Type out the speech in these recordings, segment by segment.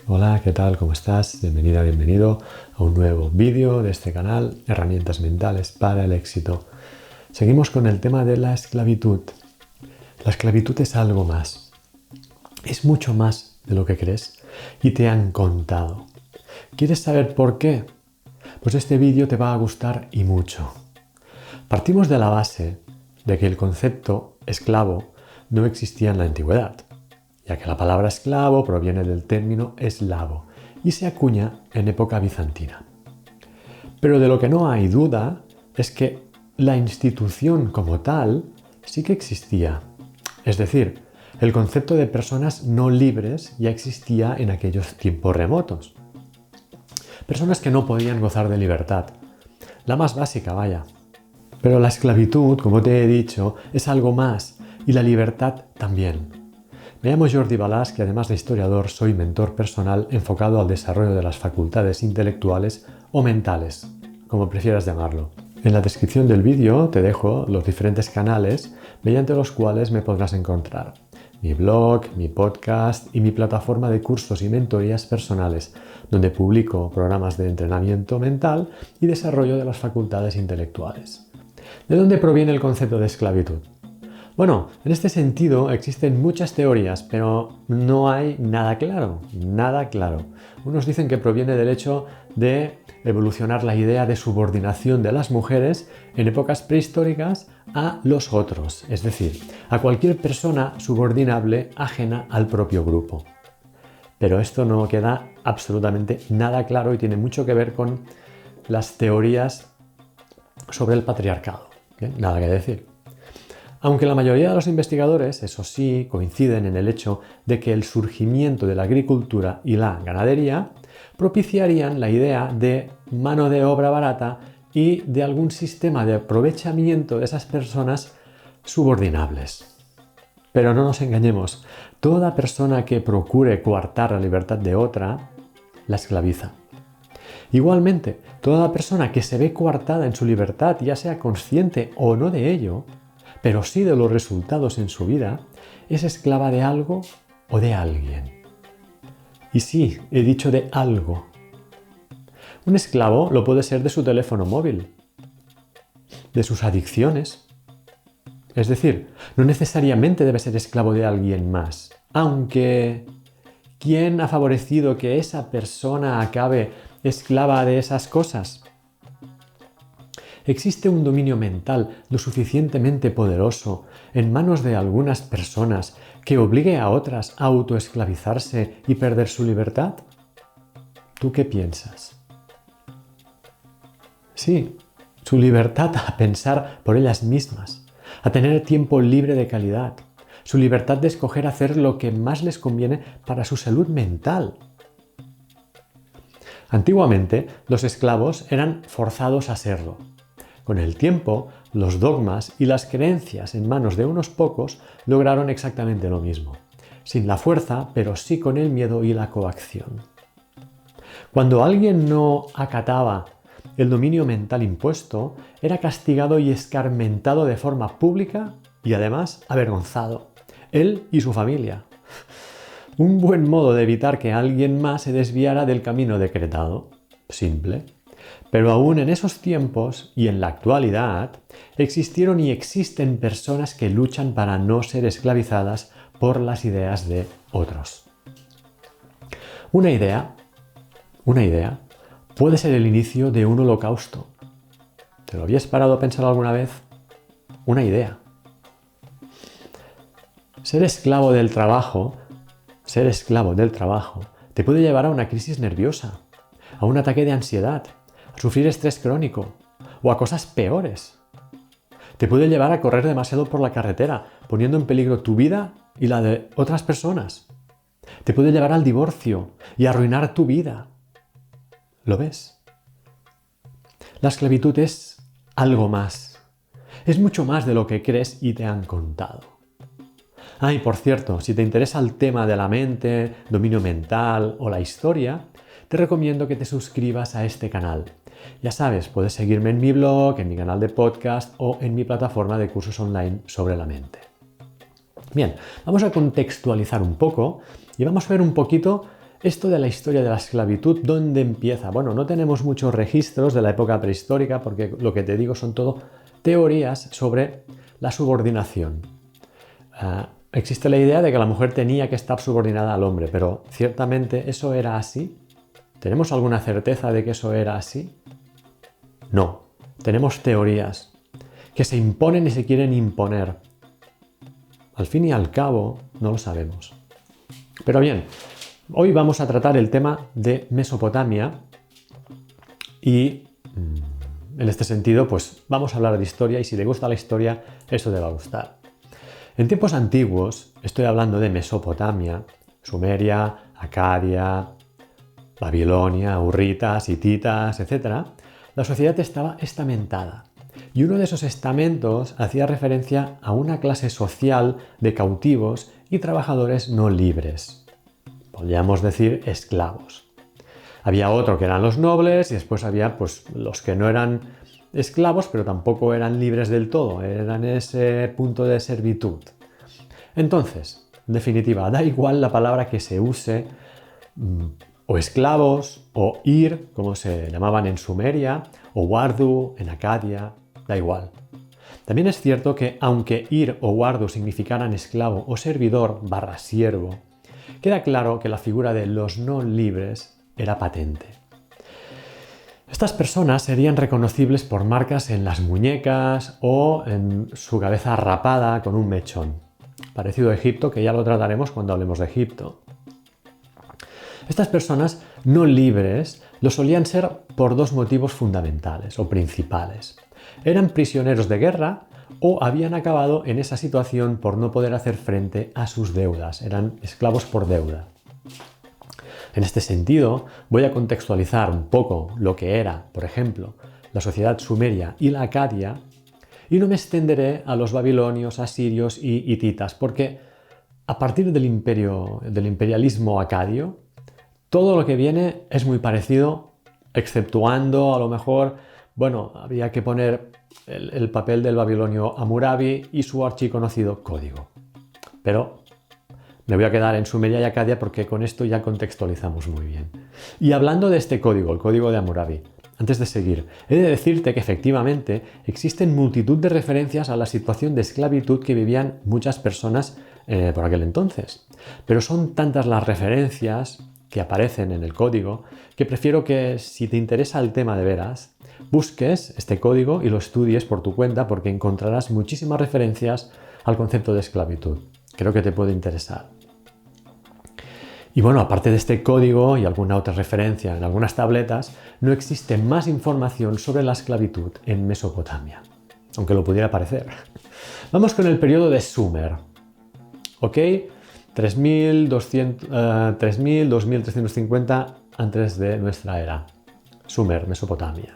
Hola, ¿qué tal? ¿Cómo estás? Bienvenida, bienvenido a un nuevo vídeo de este canal, Herramientas Mentales para el Éxito. Seguimos con el tema de la esclavitud. La esclavitud es algo más. Es mucho más de lo que crees y te han contado. ¿Quieres saber por qué? Pues este vídeo te va a gustar y mucho. Partimos de la base de que el concepto esclavo no existía en la antigüedad, ya que la palabra esclavo proviene del término eslavo y se acuña en época bizantina. Pero de lo que no hay duda es que la institución como tal sí que existía. Es decir, el concepto de personas no libres ya existía en aquellos tiempos remotos. Personas que no podían gozar de libertad. La más básica, vaya. Pero la esclavitud, como te he dicho, es algo más y la libertad también. Me llamo Jordi Balàs, que además de historiador soy mentor personal enfocado al desarrollo de las facultades intelectuales o mentales, como prefieras llamarlo. En la descripción del vídeo te dejo los diferentes canales mediante los cuales me podrás encontrar. Mi blog, mi podcast y mi plataforma de cursos y mentorías personales, donde publico programas de entrenamiento mental y desarrollo de las facultades intelectuales. ¿De dónde proviene el concepto de esclavitud? Bueno, en este sentido existen muchas teorías, pero no hay nada claro, nada claro. Unos dicen que proviene del hecho de evolucionar la idea de subordinación de las mujeres en épocas prehistóricas a los otros, es decir, a cualquier persona subordinable ajena al propio grupo. Pero esto no queda absolutamente nada claro y tiene mucho que ver con las teorías sobre el patriarcado. Nada que decir. Aunque la mayoría de los investigadores, eso sí, coinciden en el hecho de que el surgimiento de la agricultura y la ganadería propiciarían la idea de mano de obra barata y de algún sistema de aprovechamiento de esas personas subordinables. Pero no nos engañemos, toda persona que procure coartar la libertad de otra, la esclaviza. Igualmente, toda persona que se ve coartada en su libertad, ya sea consciente o no de ello, pero sí de los resultados en su vida, es esclava de algo o de alguien. Y sí, he dicho de algo. Un esclavo lo puede ser de su teléfono móvil, de sus adicciones. Es decir, no necesariamente debe ser esclavo de alguien más, aunque ¿quién ha favorecido que esa persona acabe esclava de esas cosas? ¿Existe un dominio mental lo suficientemente poderoso en manos de algunas personas que obligue a otras a autoesclavizarse y perder su libertad? ¿Tú qué piensas? Sí, su libertad a pensar por ellas mismas, a tener tiempo libre de calidad, su libertad de escoger hacer lo que más les conviene para su salud mental. Antiguamente, los esclavos eran forzados a serlo. Con el tiempo, los dogmas y las creencias en manos de unos pocos lograron exactamente lo mismo, sin la fuerza, pero sí con el miedo y la coacción. Cuando alguien no acataba el dominio mental impuesto, era castigado y escarmentado de forma pública y además avergonzado, él y su familia. Un buen modo de evitar que alguien más se desviara del camino decretado. Simple. Pero aún en esos tiempos y en la actualidad, existieron y existen personas que luchan para no ser esclavizadas por las ideas de otros. Una idea puede ser el inicio de un holocausto. ¿Te lo habías parado a pensar alguna vez? Una idea. Ser esclavo del trabajo, te puede llevar a una crisis nerviosa, a un ataque de ansiedad, a sufrir estrés crónico o a cosas peores. Te puede llevar a correr demasiado por la carretera, poniendo en peligro tu vida y la de otras personas. Te puede llevar al divorcio y arruinar tu vida. ¿Lo ves? La esclavitud es algo más. Es mucho más de lo que crees y te han contado. Y por cierto, si te interesa el tema de la mente, dominio mental o la historia, te recomiendo que te suscribas a este canal. Ya sabes, puedes seguirme en mi blog, en mi canal de podcast o en mi plataforma de cursos online sobre la mente. Bien, vamos a contextualizar un poco y vamos a ver un poquito Esto de la historia de la esclavitud, ¿dónde empieza? Bueno, no tenemos muchos registros de la época prehistórica porque lo que te digo son todo teorías sobre la subordinación. Existe la idea de que la mujer tenía que estar subordinada al hombre, pero ¿ciertamente eso era así? ¿Tenemos alguna certeza de que eso era así? No. Tenemos teorías que se imponen y se quieren imponer. Al fin y al cabo, no lo sabemos. Pero bien, hoy vamos a tratar el tema de Mesopotamia y en este sentido, pues vamos a hablar de historia y si te gusta la historia, eso te va a gustar. En tiempos antiguos, estoy hablando de Mesopotamia, Sumeria, Acadia, Babilonia, Hurritas, Hititas, etc., la sociedad estaba estamentada. Y uno de esos estamentos hacía referencia a una clase social de cautivos y trabajadores no libres. Podríamos decir esclavos. Había otro que eran los nobles y después había pues, los que no eran esclavos, pero tampoco eran libres del todo, eran ese punto de servitud. Entonces, en definitiva, da igual la palabra que se use, o esclavos, o ir, como se llamaban en Sumeria, o wardu en Acadia, da igual. También es cierto que aunque ir o wardu significaran esclavo o servidor / siervo, queda claro que la figura de los no libres era patente. Estas personas serían reconocibles por marcas en las muñecas o en su cabeza rapada con un mechón, parecido a Egipto, que ya lo trataremos cuando hablemos de Egipto. Estas personas no libres lo solían ser por dos motivos fundamentales o principales. Eran prisioneros de guerra o habían acabado en esa situación por no poder hacer frente a sus deudas. Eran esclavos por deuda. En este sentido, voy a contextualizar un poco lo que era, por ejemplo, la sociedad sumeria y la acadia, y no me extenderé a los babilonios, asirios y hititas, porque a partir del imperialismo acadio, todo lo que viene es muy parecido, exceptuando a lo mejor, bueno, habría que poner el papel del babilonio Hammurabi y su archiconocido código. Pero me voy a quedar en Sumeria y Acadia porque con esto ya contextualizamos muy bien. Y hablando de este código, el código de Hammurabi, antes de seguir, he de decirte que efectivamente existen multitud de referencias a la situación de esclavitud que vivían muchas personas por aquel entonces. Pero son tantas las referencias que aparecen en el código que prefiero que, si te interesa el tema de veras, busques este código y lo estudies por tu cuenta porque encontrarás muchísimas referencias al concepto de esclavitud. Creo que te puede interesar. Y bueno, aparte de este código y alguna otra referencia en algunas tabletas, no existe más información sobre la esclavitud en Mesopotamia, aunque lo pudiera parecer. Vamos con el periodo de Sumer. ¿Ok? 2350 antes de nuestra era. Sumer, Mesopotamia.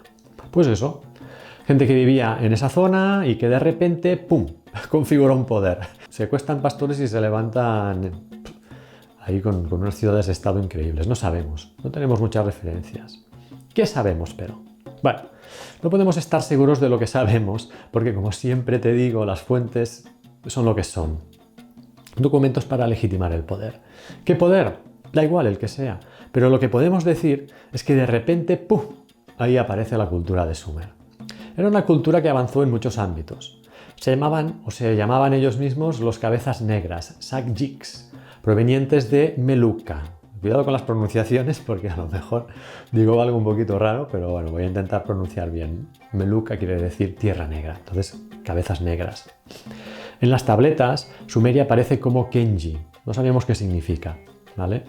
Pues eso, gente que vivía en esa zona y que de repente, ¡pum!, configuró un poder. Se cuestan pastores y se levantan ahí con unas ciudades de estado increíbles. No sabemos, no tenemos muchas referencias. ¿Qué sabemos, pero? Bueno, no podemos estar seguros de lo que sabemos, porque como siempre te digo, las fuentes son lo que son. Documentos para legitimar el poder. ¿Qué poder? Da igual el que sea. Pero lo que podemos decir es que de repente, ¡pum!, ahí aparece la cultura de Sumer. Era una cultura que avanzó en muchos ámbitos. Se llamaban ellos mismos los cabezas negras, Sakjiks, provenientes de Melucca. Cuidado con las pronunciaciones porque a lo mejor digo algo un poquito raro, pero bueno, voy a intentar pronunciar bien. Melucca quiere decir tierra negra, entonces cabezas negras. En las tabletas, Sumeria aparece como Kenji. No sabíamos qué significa, ¿vale?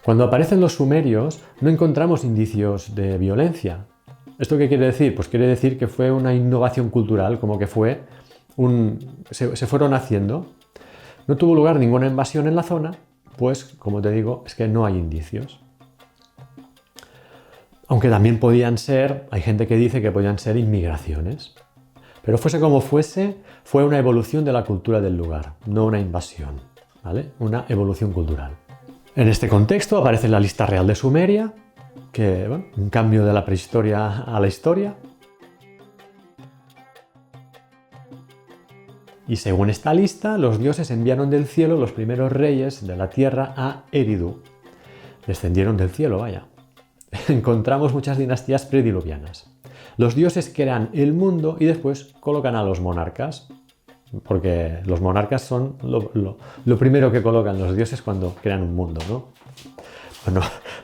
Cuando aparecen los sumerios, no encontramos indicios de violencia. ¿Esto qué quiere decir? Pues quiere decir que fue una innovación cultural, como que se fueron haciendo. No tuvo lugar ninguna invasión en la zona, pues, como te digo, es que no hay indicios. Aunque también hay gente que dice que podían ser inmigraciones. Pero fuese como fuese, fue una evolución de la cultura del lugar, no una invasión, ¿vale? Una evolución cultural. En este contexto aparece la lista real de Sumeria, que, bueno, un cambio de la prehistoria a la historia. Y según esta lista, los dioses enviaron del cielo los primeros reyes de la tierra a Eridu. descendieron del cielo, vaya. Encontramos muchas dinastías prediluvianas. Los dioses crean el mundo y después colocan a los monarcas, porque los monarcas son lo primero que colocan los dioses cuando crean un mundo, ¿no? Bueno,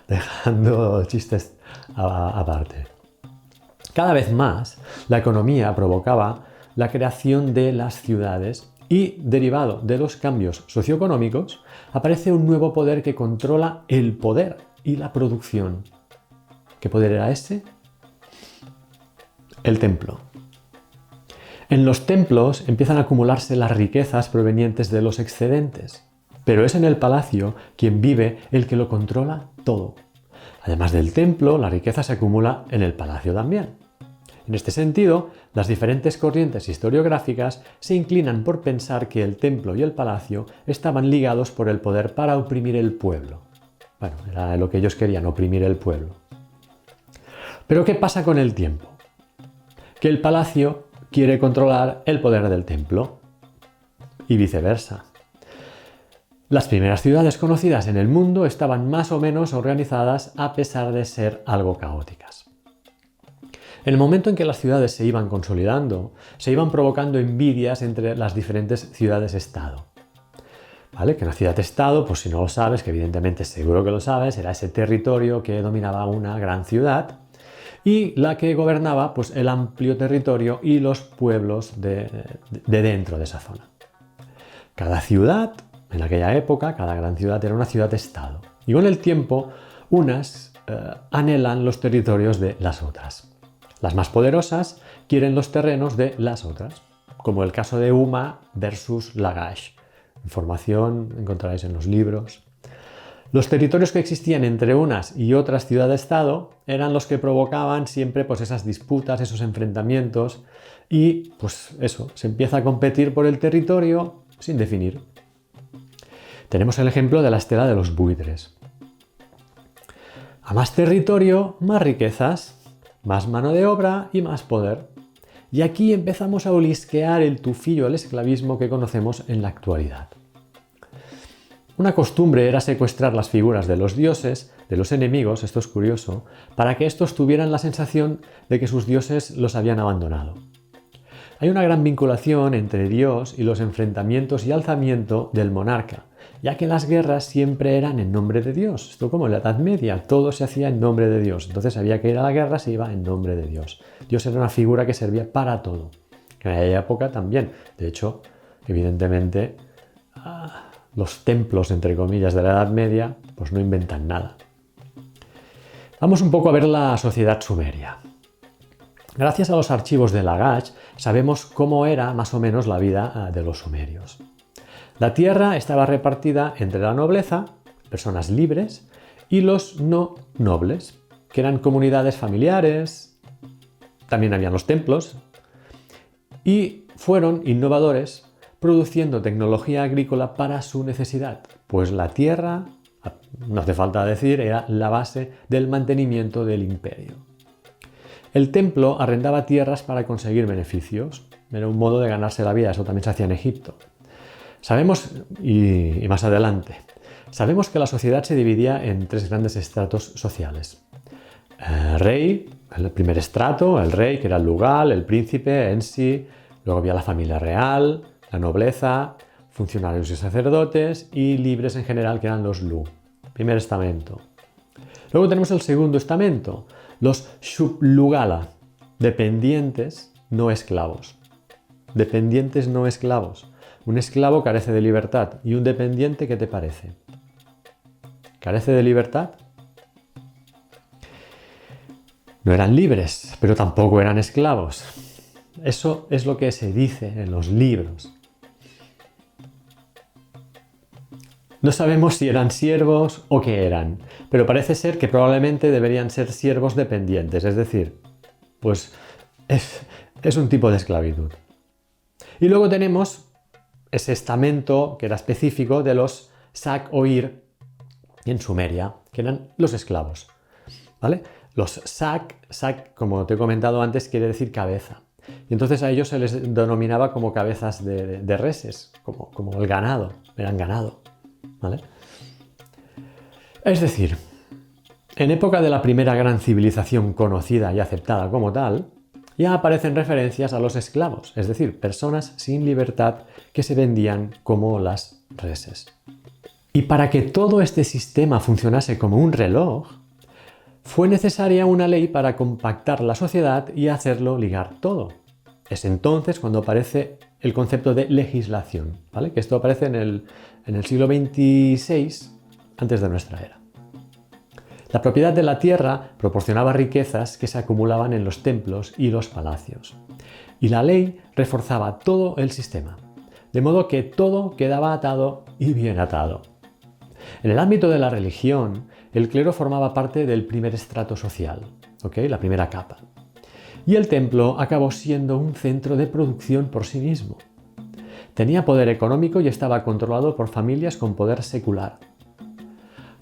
dejando chistes aparte. Cada vez más, la economía provocaba la creación de las ciudades y, derivado de los cambios socioeconómicos, aparece un nuevo poder que controla el poder y la producción. ¿Qué poder era ese? El templo. En los templos empiezan a acumularse las riquezas provenientes de los excedentes, pero es en el palacio quien vive el que lo controla todo. Además del templo, la riqueza se acumula en el palacio también. En este sentido, las diferentes corrientes historiográficas se inclinan por pensar que el templo y el palacio estaban ligados por el poder para oprimir el pueblo. Bueno, era lo que ellos querían, oprimir el pueblo. Pero ¿qué pasa con el tiempo? Que el palacio quiere controlar el poder del templo y viceversa. Las primeras ciudades conocidas en el mundo estaban más o menos organizadas a pesar de ser algo caóticas. En el momento en que las ciudades se iban consolidando, se iban provocando envidias entre las diferentes ciudades-estado. ¿Vale? Que una ciudad-estado, pues si no lo sabes, que evidentemente seguro que lo sabes, era ese territorio que dominaba una gran ciudad y la que gobernaba pues, el amplio territorio y los pueblos de dentro de esa zona. Cada ciudad, en aquella época, cada gran ciudad era una ciudad-estado. Y con el tiempo, unas anhelan los territorios de las otras. Las más poderosas quieren los terrenos de las otras, como el caso de Umma versus Lagash. Información encontraréis en los libros. Los territorios que existían entre unas y otras ciudades-estado eran los que provocaban siempre pues, esas disputas, esos enfrentamientos y pues eso, se empieza a competir por el territorio sin definir. Tenemos el ejemplo de la estela de los buitres. A más territorio, más riquezas, más mano de obra y más poder. Y aquí empezamos a olisquear el tufillo del esclavismo que conocemos en la actualidad. Una costumbre era secuestrar las figuras de los dioses, de los enemigos, esto es curioso, para que estos tuvieran la sensación de que sus dioses los habían abandonado. Hay una gran vinculación entre Dios y los enfrentamientos y alzamiento del monarca, ya que las guerras siempre eran en nombre de Dios. Esto como en la Edad Media, todo se hacía en nombre de Dios. Entonces había que ir a la guerra, se iba en nombre de Dios. Dios era una figura que servía para todo. En aquella época también. De hecho, evidentemente, los templos, entre comillas, de la Edad Media, pues no inventan nada. Vamos un poco a ver la sociedad sumeria. Gracias a los archivos de Lagash sabemos cómo era más o menos la vida de los sumerios. La tierra estaba repartida entre la nobleza, personas libres, y los no nobles, que eran comunidades familiares, también habían los templos, y fueron innovadores produciendo tecnología agrícola para su necesidad, pues la tierra, no hace falta decir, era la base del mantenimiento del imperio. El templo arrendaba tierras para conseguir beneficios, era un modo de ganarse la vida, eso también se hacía en Egipto. Sabemos, y más adelante, sabemos que la sociedad se dividía en tres grandes estratos sociales. El rey, el primer estrato, el rey, que era el lugal, el príncipe en sí, luego había la familia real, la nobleza, funcionarios y sacerdotes, y libres en general, que eran los lu, primer estamento. Luego tenemos el segundo estamento, los shublugala, dependientes no esclavos. Dependientes no esclavos. Un esclavo carece de libertad y un dependiente, ¿qué te parece? ¿Carece de libertad? No eran libres, pero tampoco eran esclavos. Eso es lo que se dice en los libros. No sabemos si eran siervos o qué eran, pero parece ser que probablemente deberían ser siervos dependientes, es decir, pues es un tipo de esclavitud. Y luego tenemos ese estamento que era específico de los Sak-Oir en Sumeria, que eran los esclavos. ¿Vale? Los Sak, como te he comentado antes, quiere decir cabeza. Y entonces a ellos se les denominaba como cabezas de reses, como el ganado, eran ganado. ¿Vale? Es decir, En época de la primera gran civilización conocida y aceptada como tal, ya aparecen referencias a los esclavos, es decir, personas sin libertad que se vendían como las reses. Y para que todo este sistema funcionase como un reloj, fue necesaria una ley para compactar la sociedad y hacerlo ligar todo. Es entonces cuando aparece el concepto de legislación, ¿vale? Que esto aparece en el siglo XXVI antes de nuestra era. La propiedad de la tierra proporcionaba riquezas que se acumulaban en los templos y los palacios. Y la ley reforzaba todo el sistema, de modo que todo quedaba atado y bien atado. En el ámbito de la religión, el clero formaba parte del primer estrato social, la primera capa. Y el templo acabó siendo un centro de producción por sí mismo. Tenía poder económico y estaba controlado por familias con poder secular.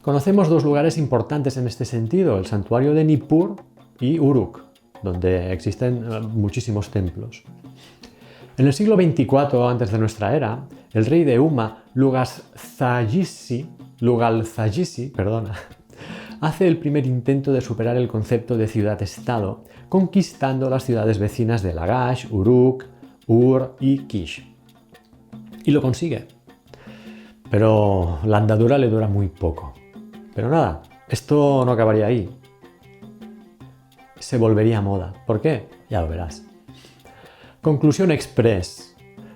Conocemos dos lugares importantes en este sentido, el santuario de Nippur y Uruk, donde existen muchísimos templos. En el siglo XXIV antes de nuestra era, el rey de Umma, Lugal-Tshaysi, hace el primer intento de superar el concepto de ciudad-estado, conquistando las ciudades vecinas de Lagash, Uruk, Ur y Kish. Y lo consigue. Pero la andadura le dura muy poco. Pero nada, esto no acabaría ahí. Se volvería moda. ¿Por qué? Ya lo verás. Conclusión express.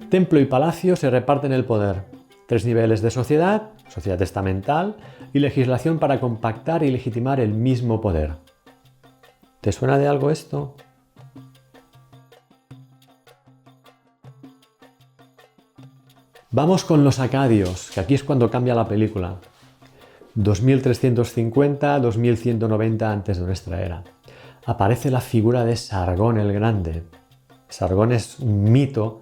Templo y palacio se reparten el poder. 3 niveles de sociedad, sociedad estamental y legislación para compactar y legitimar el mismo poder. ¿Te suena de algo esto? Vamos con los acadios, que aquí es cuando cambia la película. 2350-2190 antes de nuestra era. Aparece la figura de Sargón el Grande. Sargón es un mito,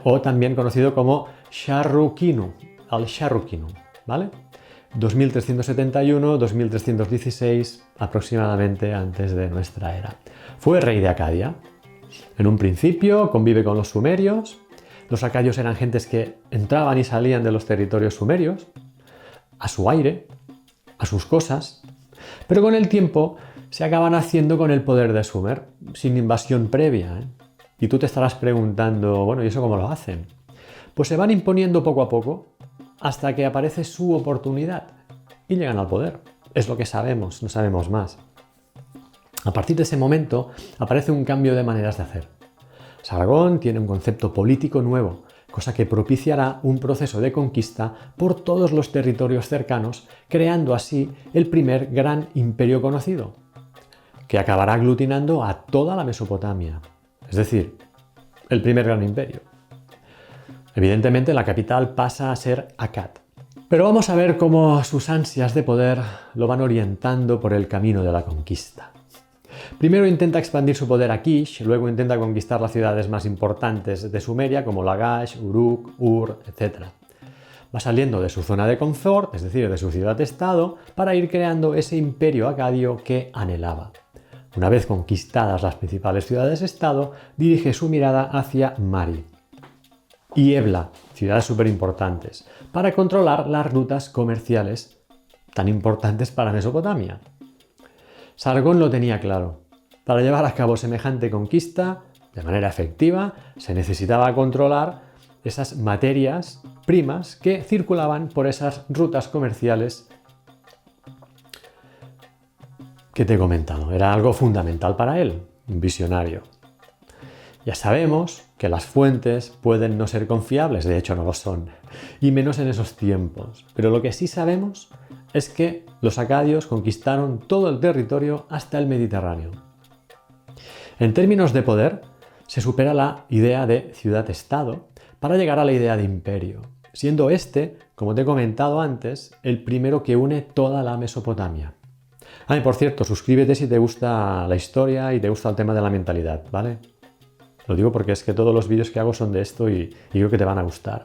o también conocido como Sharrukinu, al-Sharrukinu, ¿vale? 2371-2316 aproximadamente antes de nuestra era. Fue rey de Acadia. En un principio convive con los sumerios. Los acadios eran gentes que entraban y salían de los territorios sumerios, a su aire, a sus cosas, pero con el tiempo se acaban haciendo con el poder de Sumer, sin invasión previa. Y tú te estarás preguntando, bueno, ¿y eso cómo lo hacen? Pues se van imponiendo poco a poco hasta que aparece su oportunidad y llegan al poder. Es lo que sabemos, no sabemos más. A partir de ese momento aparece un cambio de maneras de hacer. Sargón tiene un concepto político nuevo, cosa que propiciará un proceso de conquista por todos los territorios cercanos, creando así el primer gran imperio conocido, que acabará aglutinando a toda la Mesopotamia, es decir, el primer gran imperio. Evidentemente la capital pasa a ser Akkad, pero vamos a ver cómo sus ansias de poder lo van orientando por el camino de la conquista. Primero intenta expandir su poder a Kish, luego intenta conquistar las ciudades más importantes de Sumeria como Lagash, Uruk, Ur, etc. Va saliendo de su zona de confort, es decir, de su ciudad-estado, para ir creando ese imperio acadio que anhelaba. Una vez conquistadas las principales ciudades-estado, dirige su mirada hacia Mari y Ebla, ciudades súper importantes, para controlar las rutas comerciales tan importantes para Mesopotamia. Sargón lo tenía claro. Para llevar a cabo semejante conquista, de manera efectiva, se necesitaba controlar esas materias primas que circulaban por esas rutas comerciales que te he comentado. Era algo fundamental para él, un visionario. Ya sabemos que las fuentes pueden no ser confiables, de hecho no lo son, y menos en esos tiempos. Pero lo que sí sabemos es que los acadios conquistaron todo el territorio hasta el Mediterráneo. En términos de poder, se supera la idea de ciudad-estado para llegar a la idea de imperio, siendo este, como te he comentado antes, el primero que une toda la Mesopotamia. Y por cierto, suscríbete si te gusta la historia y te gusta el tema de la mentalidad, ¿vale? Lo digo porque es que todos los vídeos que hago son de esto y creo que te van a gustar.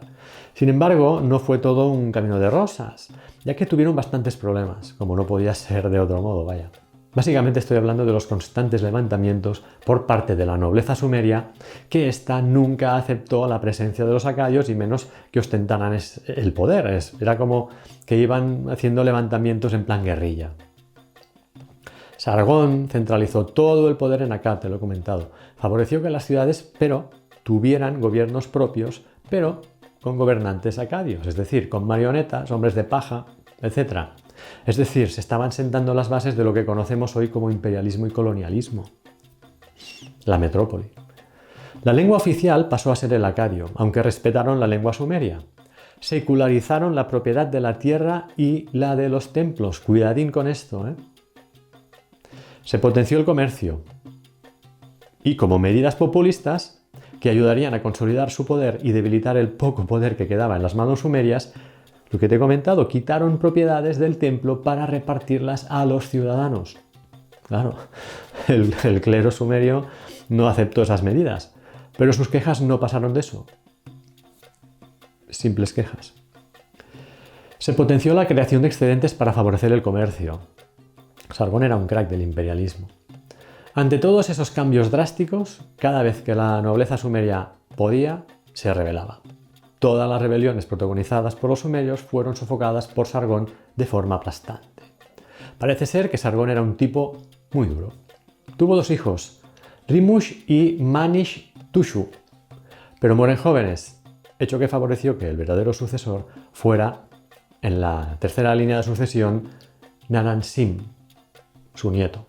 Sin embargo, no fue todo un camino de rosas, ya que tuvieron bastantes problemas, como no podía ser de otro modo, vaya. Básicamente estoy hablando de los constantes levantamientos por parte de la nobleza sumeria, que ésta nunca aceptó la presencia de los acadios y menos que ostentaran el poder. Era como que iban haciendo levantamientos en plan guerrilla. Sargón centralizó todo el poder en Akkad, te lo he comentado. Favoreció que las ciudades, pero tuvieran gobiernos propios, pero con gobernantes acadios, es decir, con marionetas, hombres de paja, etc. Es decir, se estaban sentando las bases de lo que conocemos hoy como imperialismo y colonialismo. La metrópoli. La lengua oficial pasó a ser el acadio, aunque respetaron la lengua sumeria. Secularizaron la propiedad de la tierra y la de los templos. Cuidadín con esto, ¿eh? Se potenció el comercio. Y como medidas populistas, que ayudarían a consolidar su poder y debilitar el poco poder que quedaba en las manos sumerias, lo que te he comentado, quitaron propiedades del templo para repartirlas a los ciudadanos. Claro, el clero sumerio no aceptó esas medidas, pero sus quejas no pasaron de eso. Simples quejas. Se potenció la creación de excedentes para favorecer el comercio. Sargón era un crack del imperialismo. Ante todos esos cambios drásticos, cada vez que la nobleza sumeria podía, se rebelaba. Todas las rebeliones protagonizadas por los sumerios fueron sofocadas por Sargón de forma aplastante. Parece ser que Sargón era un tipo muy duro. Tuvo 2 hijos, Rimush y Manish-Tushu, pero mueren jóvenes, hecho que favoreció que el verdadero sucesor fuera, en la tercera línea de sucesión, Naram-Sin, su nieto.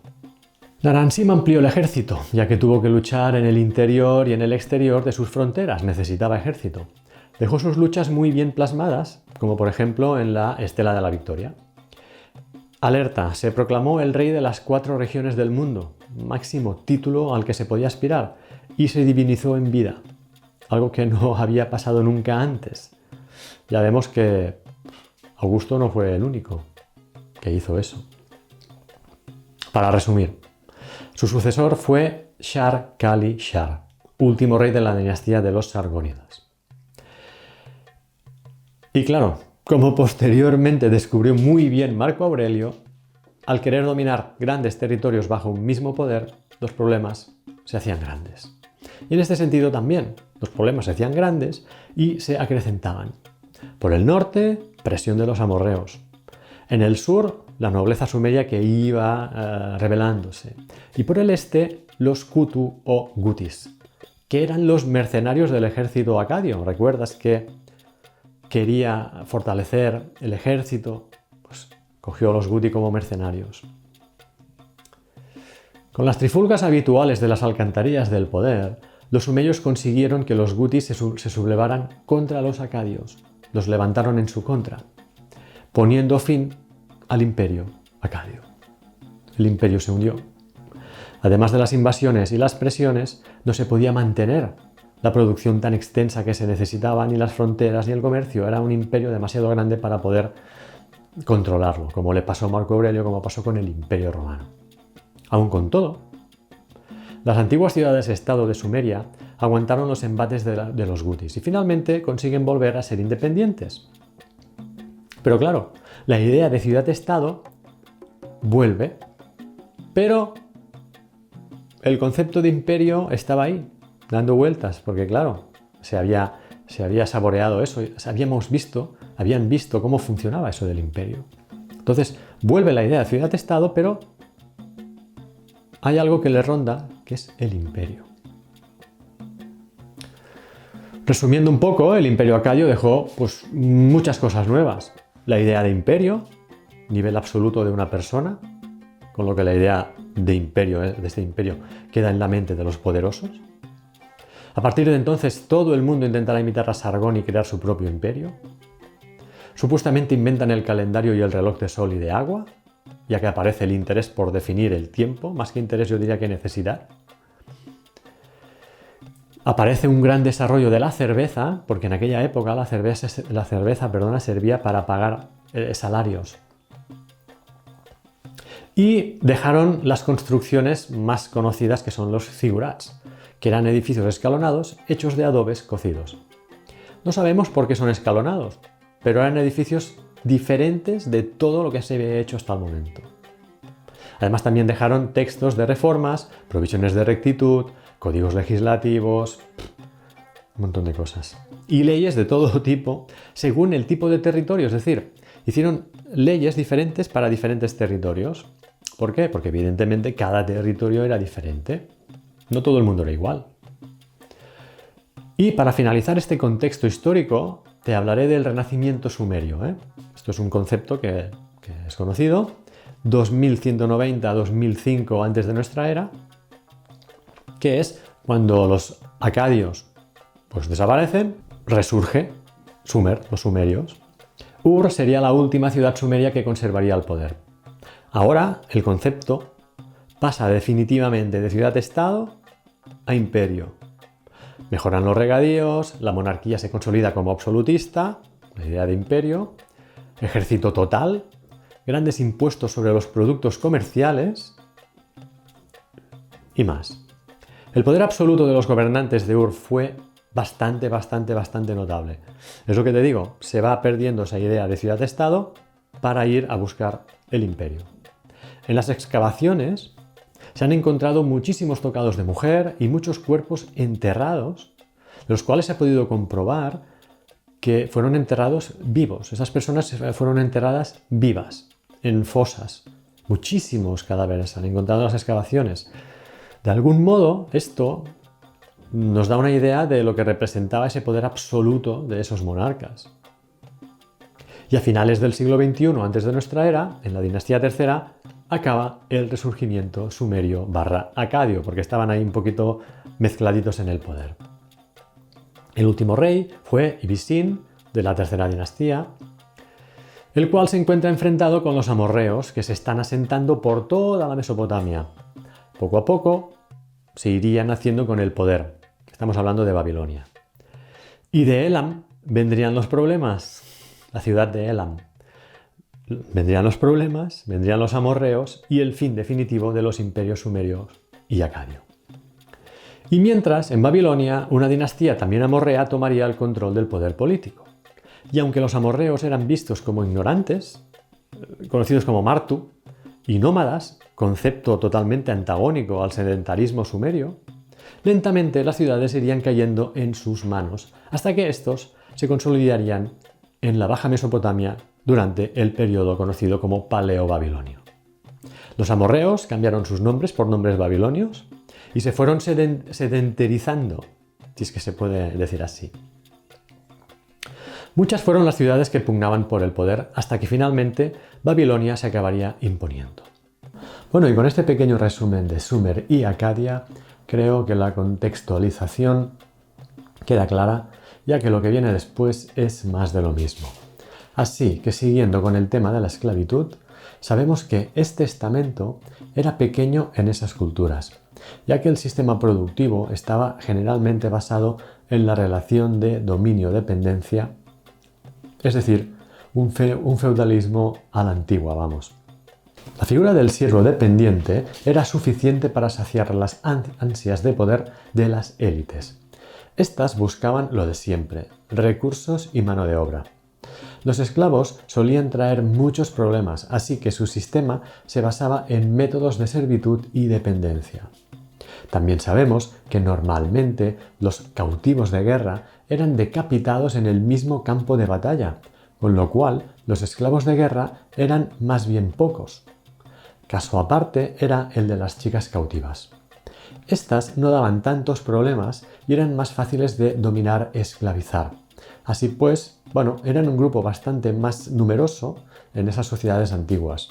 Naram-Sin amplió el ejército, ya que tuvo que luchar en el interior y en el exterior de sus fronteras, necesitaba ejército. Dejó sus luchas muy bien plasmadas, como por ejemplo en la Estela de la Victoria. Alerta, se proclamó el rey de las 4 regiones del mundo, máximo título al que se podía aspirar, y se divinizó en vida, algo que no había pasado nunca antes. Ya vemos que Augusto no fue el único que hizo eso. Para resumir, su sucesor fue Shar-Kali-Shar, último rey de la dinastía de los Sargónidas. Y claro, como posteriormente descubrió muy bien Marco Aurelio, al querer dominar grandes territorios bajo un mismo poder, los problemas se hacían grandes. Y en este sentido también, los problemas se hacían grandes y se acrecentaban. Por el norte, presión de los amorreos. En el sur, la nobleza sumeria que iba rebelándose. Y por el este, los Kutu o Gutis, que eran los mercenarios del ejército acadio. ¿Recuerdas que quería fortalecer el ejército? Pues cogió a los Guti como mercenarios. Con las trifulcas habituales de las alcantarillas del poder, los sumerios consiguieron que los Gutis se sublevaran contra los acadios. Los levantaron en su contra, poniendo fin al imperio acadio. El imperio se hundió. Además de las invasiones y las presiones, no se podía mantener la producción tan extensa que se necesitaba, ni las fronteras ni el comercio. Era un imperio demasiado grande para poder controlarlo, como le pasó a Marco Aurelio, como pasó con el imperio romano. Aun con todo, las antiguas ciudades-estado de Sumeria aguantaron los embates de los Gutis y finalmente consiguen volver a ser independientes. Pero claro, la idea de ciudad-estado vuelve, pero el concepto de imperio estaba ahí, dando vueltas, porque claro, se había saboreado eso, habían visto cómo funcionaba eso del imperio. Entonces, vuelve la idea de ciudad-estado, pero hay algo que le ronda, que es el imperio. Resumiendo un poco, el imperio acadio dejó pues, muchas cosas nuevas. La idea de imperio, nivel absoluto de una persona, con lo que la idea de este imperio queda en la mente de los poderosos. A partir de entonces, todo el mundo intentará imitar a Sargón y crear su propio imperio. Supuestamente inventan el calendario y el reloj de sol y de agua, ya que aparece el interés por definir el tiempo, más que interés yo diría que necesidad. Aparece un gran desarrollo de la cerveza, porque en aquella época la cerveza servía para pagar salarios. Y dejaron las construcciones más conocidas, que son los zigurats, que eran edificios escalonados hechos de adobes cocidos. No sabemos por qué son escalonados, pero eran edificios diferentes de todo lo que se había hecho hasta el momento. Además también dejaron textos de reformas, provisiones de rectitud, códigos legislativos, un montón de cosas. Y leyes de todo tipo según el tipo de territorio, es decir, hicieron leyes diferentes para diferentes territorios. ¿Por qué? Porque evidentemente cada territorio era diferente. No todo el mundo era igual. Y para finalizar este contexto histórico, te hablaré del Renacimiento sumerio, ¿eh? Esto es un concepto que es conocido. 2190 a 2005 antes de nuestra era, que es cuando los acadios pues desaparecen, resurge Sumer, los sumerios. Ur sería la última ciudad sumeria que conservaría el poder. Ahora el concepto pasa definitivamente de ciudad-estado a imperio. Mejoran los regadíos, la monarquía se consolida como absolutista, la idea de imperio, ejército total, grandes impuestos sobre los productos comerciales y más. El poder absoluto de los gobernantes de Ur fue bastante notable. Es lo que te digo, se va perdiendo esa idea de ciudad-estado para ir a buscar el imperio. En las excavaciones se han encontrado muchísimos tocados de mujer y muchos cuerpos enterrados, de los cuales se ha podido comprobar que fueron enterrados vivos. Esas personas fueron enterradas vivas, en fosas. Muchísimos cadáveres se han encontrado en las excavaciones. De algún modo, esto nos da una idea de lo que representaba ese poder absoluto de esos monarcas. Y a finales del siglo XXI, antes de nuestra era, en la dinastía tercera, acaba el resurgimiento sumerio / acadio, porque estaban ahí un poquito mezcladitos en el poder. El último rey fue Ibisin, de la tercera dinastía, el cual se encuentra enfrentado con los amorreos, que se están asentando por toda la Mesopotamia. Poco a poco se irían haciendo con el poder. Estamos hablando de Babilonia. Y de Elam vendrían los problemas, la ciudad de Elam. Vendrían los problemas, vendrían los amorreos y el fin definitivo de los imperios sumerios y acadio. Y mientras, en Babilonia, una dinastía también amorrea tomaría el control del poder político. Y aunque los amorreos eran vistos como ignorantes, conocidos como Martu, y nómadas, concepto totalmente antagónico al sedentarismo sumerio, lentamente las ciudades irían cayendo en sus manos, hasta que estos se consolidarían en la Baja Mesopotamia durante el periodo conocido como Paleo-Babilonio. Los amorreos cambiaron sus nombres por nombres babilonios y se fueron sedentarizando, si es que se puede decir así. Muchas fueron las ciudades que pugnaban por el poder hasta que finalmente Babilonia se acabaría imponiendo. Bueno, y con este pequeño resumen de Sumer y Acadia, creo que la contextualización queda clara, ya que lo que viene después es más de lo mismo. Así que siguiendo con el tema de la esclavitud, sabemos que este estamento era pequeño en esas culturas, ya que el sistema productivo estaba generalmente basado en la relación de dominio-dependencia, es decir, un feudalismo a la antigua, vamos. La figura del siervo dependiente era suficiente para saciar las ansias de poder de las élites. Estas buscaban lo de siempre, recursos y mano de obra. Los esclavos solían traer muchos problemas, así que su sistema se basaba en métodos de servitud y dependencia. También sabemos que normalmente los cautivos de guerra eran decapitados en el mismo campo de batalla, con lo cual los esclavos de guerra eran más bien pocos. Caso aparte era el de las chicas cautivas. Estas no daban tantos problemas y eran más fáciles de dominar, esclavizar. Así pues, eran un grupo bastante más numeroso en esas sociedades antiguas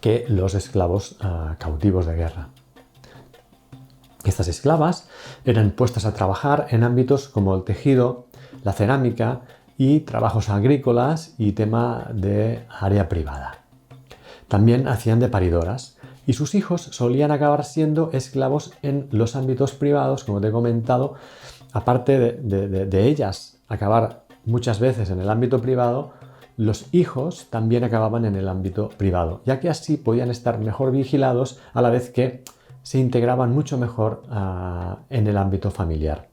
que los esclavos cautivos de guerra. Estas esclavas eran puestas a trabajar en ámbitos como el tejido, la cerámica y trabajos agrícolas y tema de área privada. También hacían de paridoras y sus hijos solían acabar siendo esclavos en los ámbitos privados, como te he comentado. Aparte de ellas acabar muchas veces en el ámbito privado, los hijos también acababan en el ámbito privado, ya que así podían estar mejor vigilados a la vez que se integraban mucho mejor en el ámbito familiar.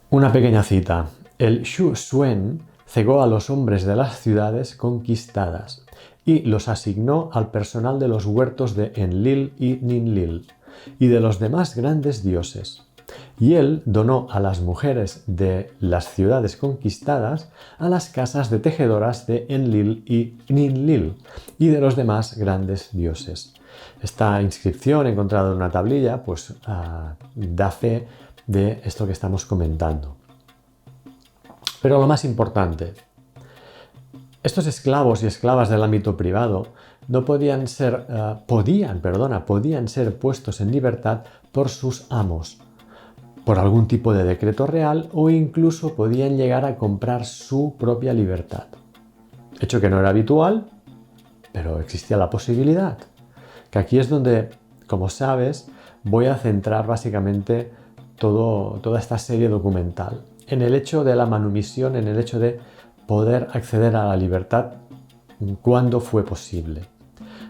Una pequeña cita. El Shu Suen cegó a los hombres de las ciudades conquistadas y los asignó al personal de los huertos de Enlil y Ninlil y de los demás grandes dioses. Y él donó a las mujeres de las ciudades conquistadas a las casas de tejedoras de Enlil y Ninlil y de los demás grandes dioses. Esta inscripción encontrada en una tablilla pues da fe de esto que estamos comentando. Pero lo más importante, estos esclavos y esclavas del ámbito privado no podían ser puestos en libertad por sus amos, por algún tipo de decreto real, o incluso podían llegar a comprar su propia libertad. Hecho que no era habitual, pero existía la posibilidad. Que aquí es donde, como sabes, voy a centrar básicamente toda esta serie documental. En el hecho de la manumisión, en el hecho de poder acceder a la libertad cuando fue posible.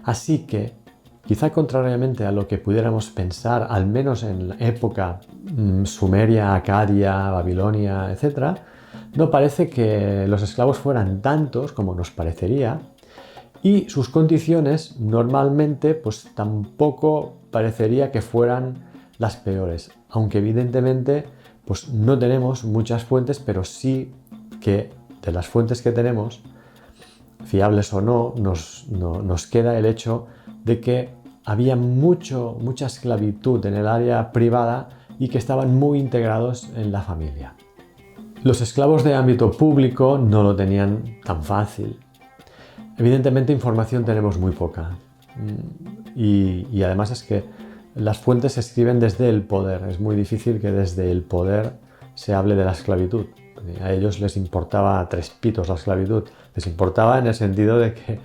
Así que, quizá contrariamente a lo que pudiéramos pensar, al menos en la época sumeria, acadia, babilonia, etc., no parece que los esclavos fueran tantos como nos parecería, y sus condiciones normalmente pues tampoco parecería que fueran las peores, aunque evidentemente pues no tenemos muchas fuentes, pero sí que de las fuentes que tenemos, fiables o no, nos queda el hecho de que había mucha esclavitud en el área privada y que estaban muy integrados en la familia. Los esclavos de ámbito público no lo tenían tan fácil. Evidentemente información tenemos muy poca y además es que las fuentes se escriben desde el poder. Es muy difícil que desde el poder se hable de la esclavitud. A ellos les importaba tres pitos la esclavitud. Les importaba en el sentido de que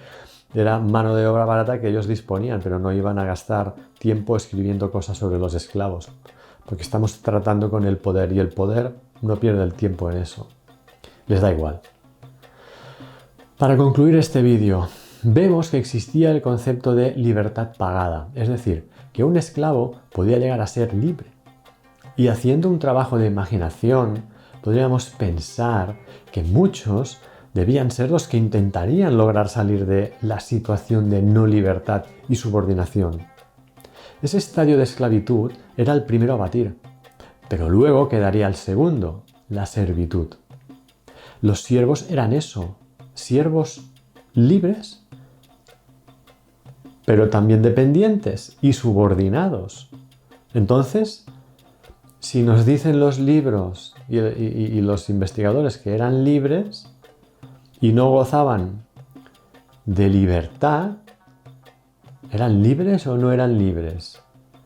era mano de obra barata que ellos disponían, pero no iban a gastar tiempo escribiendo cosas sobre los esclavos, porque estamos tratando con el poder y el poder no pierde el tiempo en eso. Les da igual. Para concluir este vídeo, vemos que existía el concepto de libertad pagada, es decir, que un esclavo podía llegar a ser libre. Y haciendo un trabajo de imaginación, podríamos pensar que muchos debían ser los que intentarían lograr salir de la situación de no libertad y subordinación. Ese estadio de esclavitud era el primero a batir, pero luego quedaría el segundo, la servitud. Los siervos eran eso, siervos libres, pero también dependientes y subordinados. Entonces, si nos dicen los libros y los investigadores que eran libres y no gozaban de libertad, ¿eran libres o no eran libres?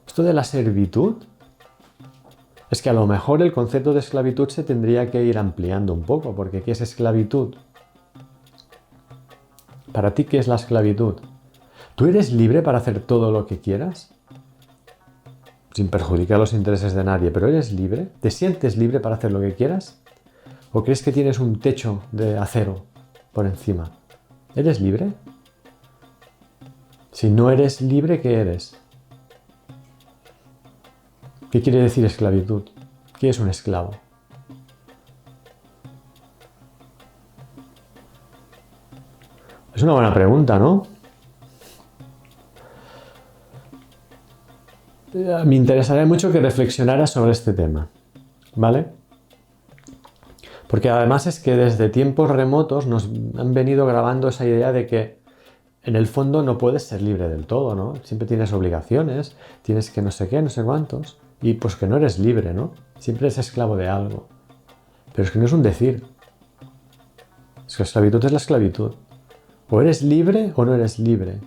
Esto de la servitud, es que a lo mejor el concepto de esclavitud se tendría que ir ampliando un poco, porque ¿qué es esclavitud? ¿Para ti qué es la esclavitud? ¿Tú eres libre para hacer todo lo que quieras? Sin perjudicar los intereses de nadie, pero ¿eres libre? ¿Te sientes libre para hacer lo que quieras? ¿O crees que tienes un techo de acero por encima? ¿Eres libre? Si no eres libre, ¿qué eres? ¿Qué quiere decir esclavitud? ¿Qué es un esclavo? Es una buena pregunta, ¿no? Me interesaría mucho que reflexionaras sobre este tema, ¿vale? Porque además es que desde tiempos remotos nos han venido grabando esa idea de que en el fondo no puedes ser libre del todo, ¿no? Siempre tienes obligaciones, tienes que no sé qué, no sé cuántos, y pues que no eres libre, ¿no? Siempre eres esclavo de algo. Pero es que no es un decir. Es que la esclavitud es la esclavitud. O eres libre o no eres libre.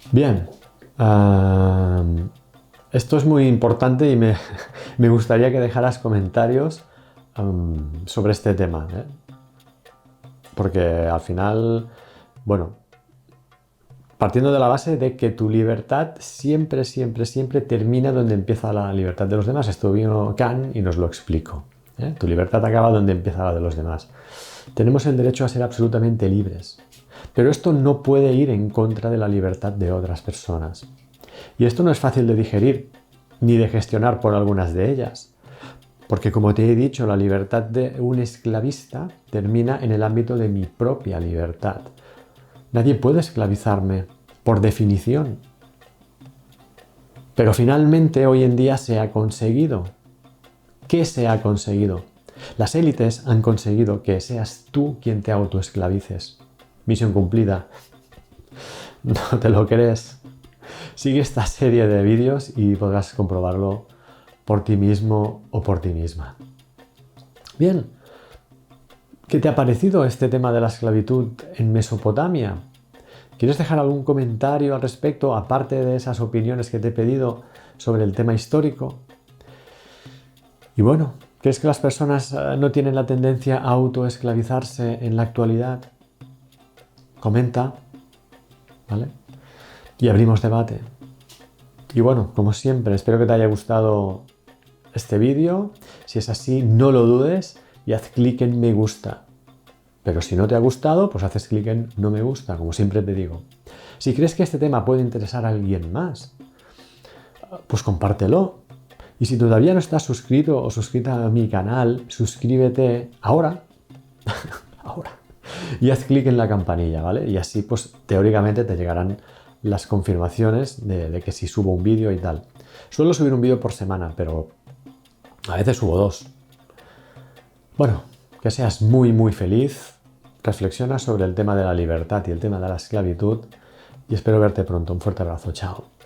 Bien, esto es muy importante y me gustaría que dejaras comentarios sobre este tema, ¿eh? Porque al final, bueno, partiendo de la base de que tu libertad siempre termina donde empieza la libertad de los demás. Esto vino Kant y nos lo explicó, ¿eh? Tu libertad acaba donde empieza la de los demás. Tenemos el derecho a ser absolutamente libres. Pero esto no puede ir en contra de la libertad de otras personas. Y esto no es fácil de digerir, ni de gestionar por algunas de ellas. Porque como te he dicho, la libertad de un esclavista termina en el ámbito de mi propia libertad. Nadie puede esclavizarme, por definición. Pero finalmente hoy en día se ha conseguido. ¿Qué se ha conseguido? Las élites han conseguido que seas tú quien te autoesclavices. Misión cumplida. ¿No te lo crees? Sigue esta serie de vídeos y podrás comprobarlo por ti mismo o por ti misma. Bien, ¿qué te ha parecido este tema de la esclavitud en Mesopotamia? ¿Quieres dejar algún comentario al respecto, aparte de esas opiniones que te he pedido sobre el tema histórico? Y bueno, ¿crees que las personas no tienen la tendencia a autoesclavizarse en la actualidad? Comenta, ¿vale? Y abrimos debate. Y bueno, como siempre, espero que te haya gustado este vídeo. Si es así, no lo dudes y haz clic en me gusta. Pero si no te ha gustado, pues haces clic en no me gusta, como siempre te digo. Si crees que este tema puede interesar a alguien más, pues compártelo. Y si todavía no estás suscrito o suscrita a mi canal, suscríbete ahora, ahora, y haz clic en la campanilla, ¿vale? Y así, pues, teóricamente te llegarán las confirmaciones de que si subo un vídeo y tal. Suelo subir un vídeo por semana, pero a veces subo 2. Bueno, que seas muy, muy feliz. Reflexiona sobre el tema de la libertad y el tema de la esclavitud y espero verte pronto. Un fuerte abrazo. Chao.